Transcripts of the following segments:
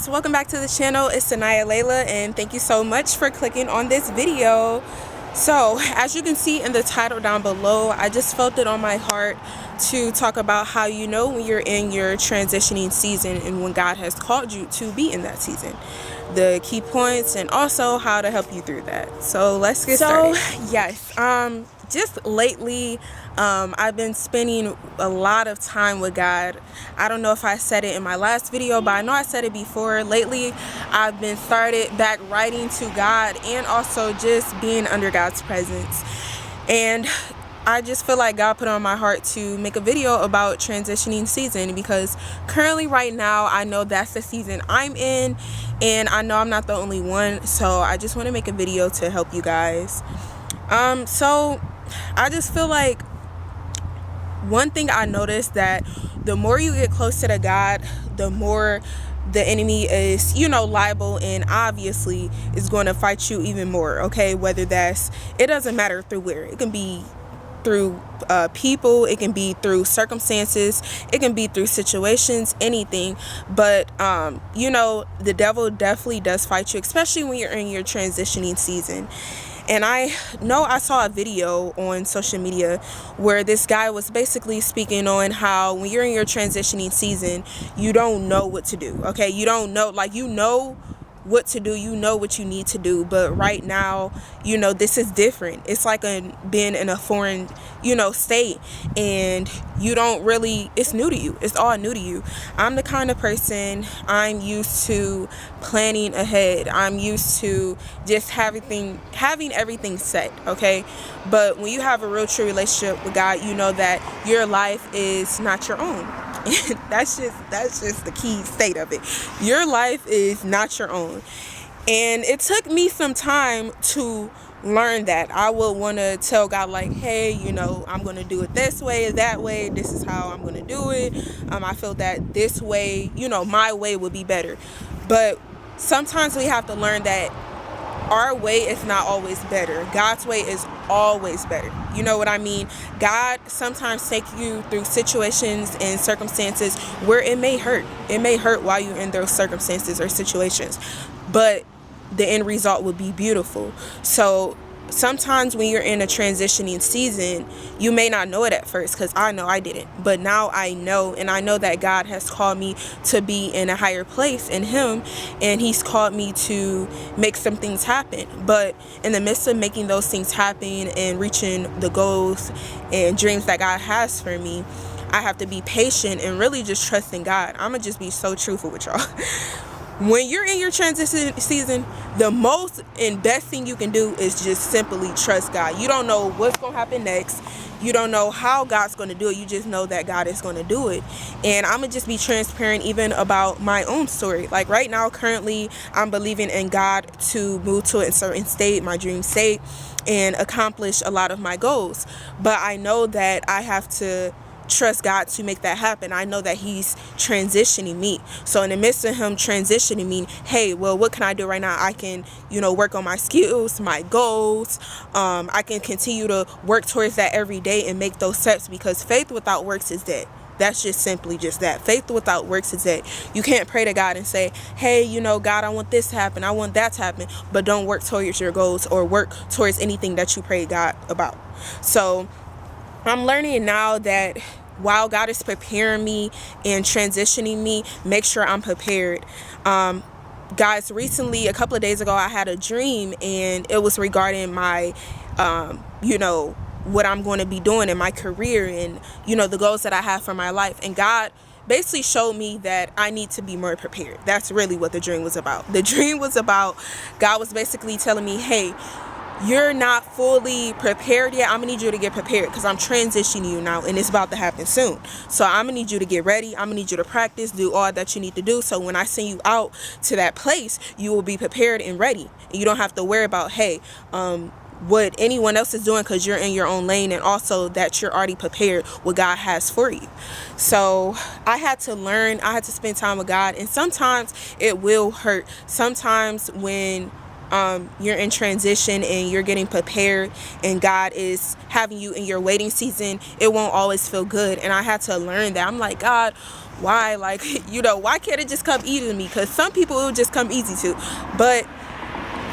guys, welcome back to the channel. It's Sanaya Layla, and thank you so much for clicking on this video. So as you can see in the title down below, I just felt it on my heart to talk about how you know when you're in your transitioning season and when God has called you to be in that season, the key points, and also how to help you through that. So let's get started. Yes, just lately I've been spending a lot of time with God. I don't know if I said it in my last video, but I know I said it before. Lately I've been started back writing to God and also just being under God's presence, and I just feel like God put on my heart to make a video about transitioning season, because currently right now I know that's the season I'm in, and I know I'm not the only one. So I just want to make a video to help you guys. So I just feel like one thing I noticed, that the more you get closer to God, the more the enemy is, liable, and obviously is going to fight you even more. Okay, whether it doesn't matter through where. It can be through people, it can be through circumstances, it can be through situations, anything. But the devil definitely does fight you, especially when you're in your transitioning season. And I know I saw a video on social media where this guy was basically speaking on how when you're in your transitioning season, you don't know what to do. Okay, you don't know, what to do, what you need to do, but right now, this is different. It's like being in a foreign, state, and you don't really, it's new to you. It's all new to you. I'm the kind of person, I'm used to planning ahead. I'm used to just having everything set, okay? But when you have a real true relationship with God, you know that your life is not your own. that's just the key state of it. Your life is not your own. And it took me some time to learn that. I would want to tell God, like, hey, I'm going to do it this way, that way, this is how I'm going to do it. I feel that this way, my way would be better. But sometimes we have to learn that our way is not always better. God's way is always better. You know what I mean? God sometimes takes you through situations and circumstances where it may hurt. It may hurt while you're in those circumstances or situations, but the end result will be beautiful. So sometimes when you're in a transitioning season, you may not know it at first, because I know I didn't, but now I know, and I know that God has called me to be in a higher place in Him, and He's called me to make some things happen. But in the midst of making those things happen and reaching the goals and dreams that God has for me, I have to be patient and really just trust in God. I'm gonna just be so truthful with y'all. When you're in your transition season, the most and best thing you can do is just simply trust God. You don't know what's going to happen next. You don't know how God's going to do it. You just know that God is going to do it. And I'm going to just be transparent even about my own story. Like right now, currently, I'm believing in God to move to a certain state, my dream state, and accomplish a lot of my goals. But I know that I have to trust God to make that happen. I know that He's transitioning me. So in the midst of Him transitioning me, hey, well, what can I do right now? I can, work on my skills, my goals. I can continue to work towards that every day and make those steps, because faith without works is dead. That's just simply just that. Faith without works is dead. You can't pray to God and say, hey, God, I want this to happen, I want that to happen, but don't work towards your goals or work towards anything that you pray God about. So I'm learning now that while God is preparing me and transitioning me, make sure I'm prepared. Guys, recently, a couple of days ago, I had a dream, and it was regarding my, what I'm going to be doing in my career and, the goals that I have for my life. And God basically showed me that I need to be more prepared. That's really what the dream was about. The dream was about, God was basically telling me, hey, you're not fully prepared yet. I'm gonna need you to get prepared, because I'm transitioning you now, and it's about to happen soon. So I'm gonna need you to get ready. I'm gonna need you to practice, do all that you need to do, so when I send you out to that place, you will be prepared and ready. And you don't have to worry about, hey, what anyone else is doing, because you're in your own lane, and also that you're already prepared what God has for you. So I had to learn. I had to spend time with God, and sometimes it will hurt. Sometimes when you're in transition and you're getting prepared and God is having you in your waiting season, it won't always feel good. And I had to learn that. I'm like, God, why, like, why can't it just come easy to me? Because some people it will just come easy to, but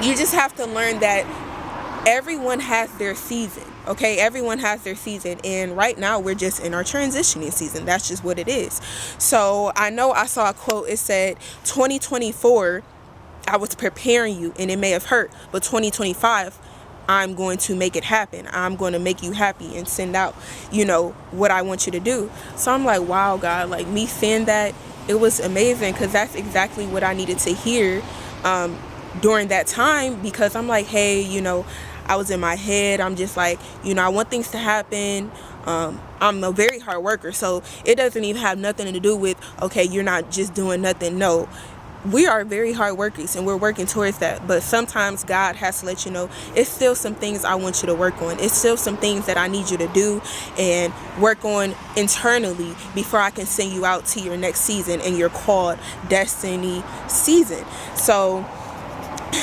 you just have to learn that everyone has their season. Okay, everyone has their season, and right now we're just in our transitioning season. That's just what it is. So I know I saw a quote. It said 2024 I was preparing you and it may have hurt, but 2025 I'm going to make it happen. I'm going to make you happy and send out what I want you to do. So I'm like, wow, God, like, me saying that, it was amazing, because that's exactly what I needed to hear during that time. Because I'm like, hey, I was in my head. I'm just like, I want things to happen. I'm a very hard worker, so it doesn't even have nothing to do with, okay, you're not just doing nothing. No, we are very hard workers and we're working towards that. But sometimes God has to let you know, it's still some things I want you to work on. It's still some things that I need you to do and work on internally before I can send you out to your next season and your called destiny season. So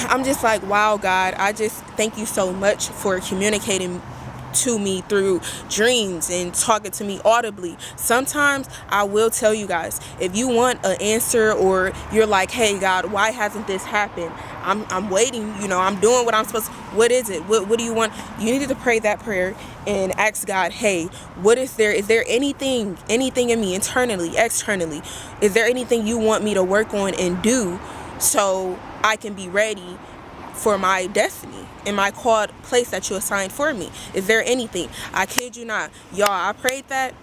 I'm just like, wow, God, I just thank you so much for communicating to me through dreams and talking to me audibly. Sometimes I will tell you guys, if you want an answer, or you're like, hey, God, why hasn't this happened? I'm waiting, I'm doing what I'm supposed to. What is it? What do you want? You need to pray that prayer and ask God, hey, what is there? Is there anything in me, internally, externally? Is there anything you want me to work on and do so I can be ready for my destiny in my called place that you assigned for me? Is there anything? I kid you not, y'all, I prayed that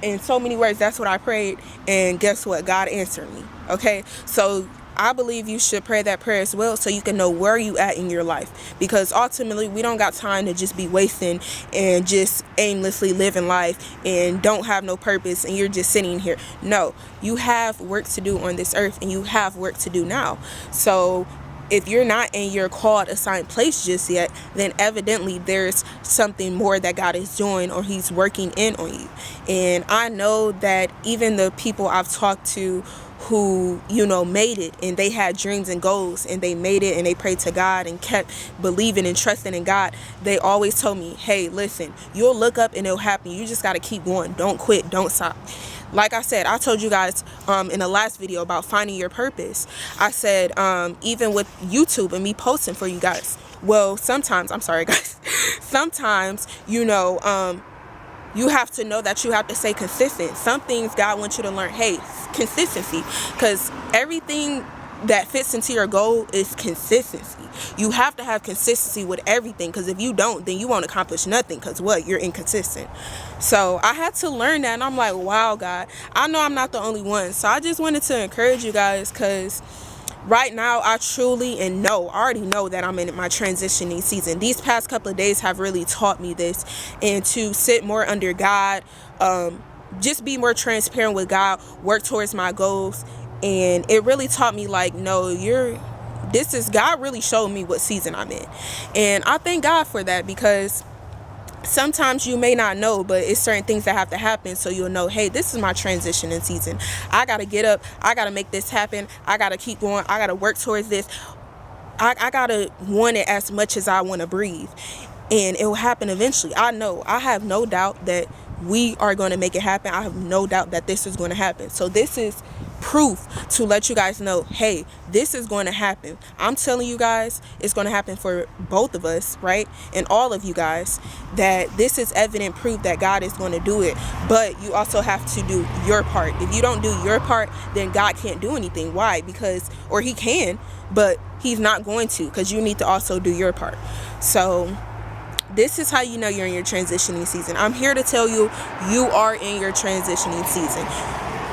in so many words. That's what I prayed, and guess what? God answered me. Okay, so I believe you should pray that prayer as well, so you can know where you at in your life, because ultimately we don't got time to just be wasting and just aimlessly living life and don't have no purpose and you're just sitting here. No, you have work to do on this earth, and you have work to do now. So if you're not in your called assigned place just yet, then evidently there's something more that God is doing, or he's working in on you. And I know that even the people I've talked to who made it, and they had dreams and goals, and they made it, and they prayed to God and kept believing and trusting in God, they always told me, hey, listen, you'll look up and it'll happen. You just got to keep going. Don't quit. Don't stop. Like I said, I told you guys in the last video about finding your purpose. I said, even with YouTube and me posting for you guys, well, sometimes, I'm sorry guys, sometimes, you have to know that you have to stay consistent. Some things God wants you to learn, hey, consistency, because everything that fits into your goal is consistency. You have to have consistency with everything, because if you don't, then you won't accomplish nothing, because you're inconsistent. So I had to learn that, and I'm like, wow, God, I know I'm not the only one. So I just wanted to encourage you guys, because right now I truly I already know that I'm in my transitioning season. These past couple of days have really taught me this, and to sit more under God, just be more transparent with God, work towards my goals. And it really taught me, like, no, God really showed me what season I'm in. And I thank God for that, because sometimes you may not know, but it's certain things that have to happen so you'll know, hey, this is my transitioning season. I got to get up. I got to make this happen. I got to keep going. I got to work towards this. I got to want it as much as I want to breathe. And it will happen eventually. I have no doubt that we are going to make it happen. I have no doubt that this is going to happen. So this is proof to let you guys know, hey, this is going to happen. I'm telling you guys, it's going to happen for both of us, right? And all of you guys, that this is evident proof that God is going to do it. But you also have to do your part. If you don't do your part, then God can't do anything. Why? Or he can, but he's not going to, because you need to also do your part. So this is how you know you're in your transitioning season. I'm here to tell you, you are in your transitioning season.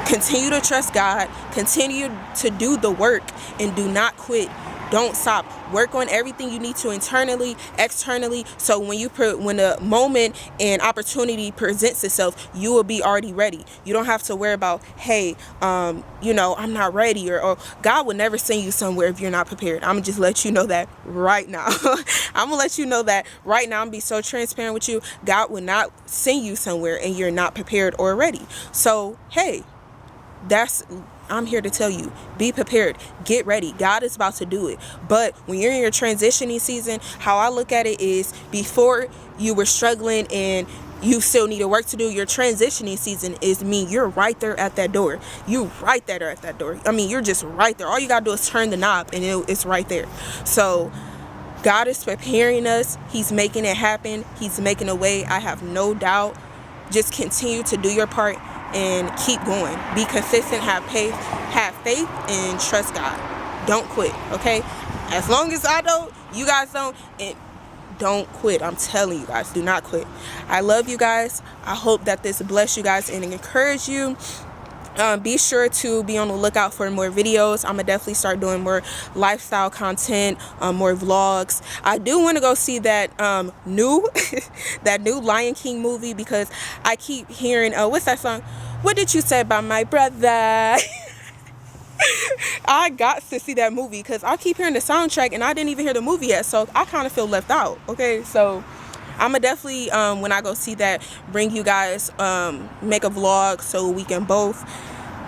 Continue to trust God. Continue to do the work, and do not quit. Don't stop. Work on everything you need to internally, externally, so when the moment and opportunity presents itself, you will be already ready. You don't have to worry about, hey, I'm not ready, or God would never send you somewhere if you're not prepared. I'm gonna just let you know that right now. I'm gonna let you know that right now. I'm gonna be so transparent with you. God would not send you somewhere and you're not prepared or ready. So, hey, I'm here to tell you, be prepared, get ready. God is about to do it. But when you're in your transitioning season, how I look at it is, before you were struggling and you still need work to do. Your transitioning season is me. You're right there at that door. You right there at that door. I mean, you're just right there. All you gotta do is turn the knob and it's right there. So God is preparing us. He's making it happen. He's making a way. I have no doubt. Just continue to do your part and keep going. Be consistent, have faith, and trust God. Don't quit, okay? As long as I don't, you guys don't, and don't quit. I'm telling you guys, do not quit. I love you guys. I hope that this bless you guys and encourage you. Be sure to be on the lookout for more videos. I'm gonna definitely start doing more lifestyle content, more vlogs. I do want to go see that new that new Lion King movie, because I keep hearing what's that song? What did you say about my brother? I got to see that movie because I keep hearing the soundtrack and I didn't even hear the movie yet, so I kind of feel left out. Okay, so I'm gonna definitely when I go see that, bring you guys, make a vlog so we can both,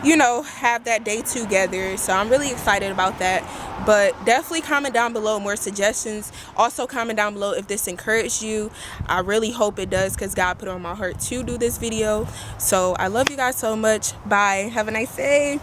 you know, have that day together. So I'm really excited about that. But definitely comment down below more suggestions. Also comment down below if this encouraged you. I really hope it does, because God put it on my heart to do this video. So I love you guys so much. Bye. Have a nice day.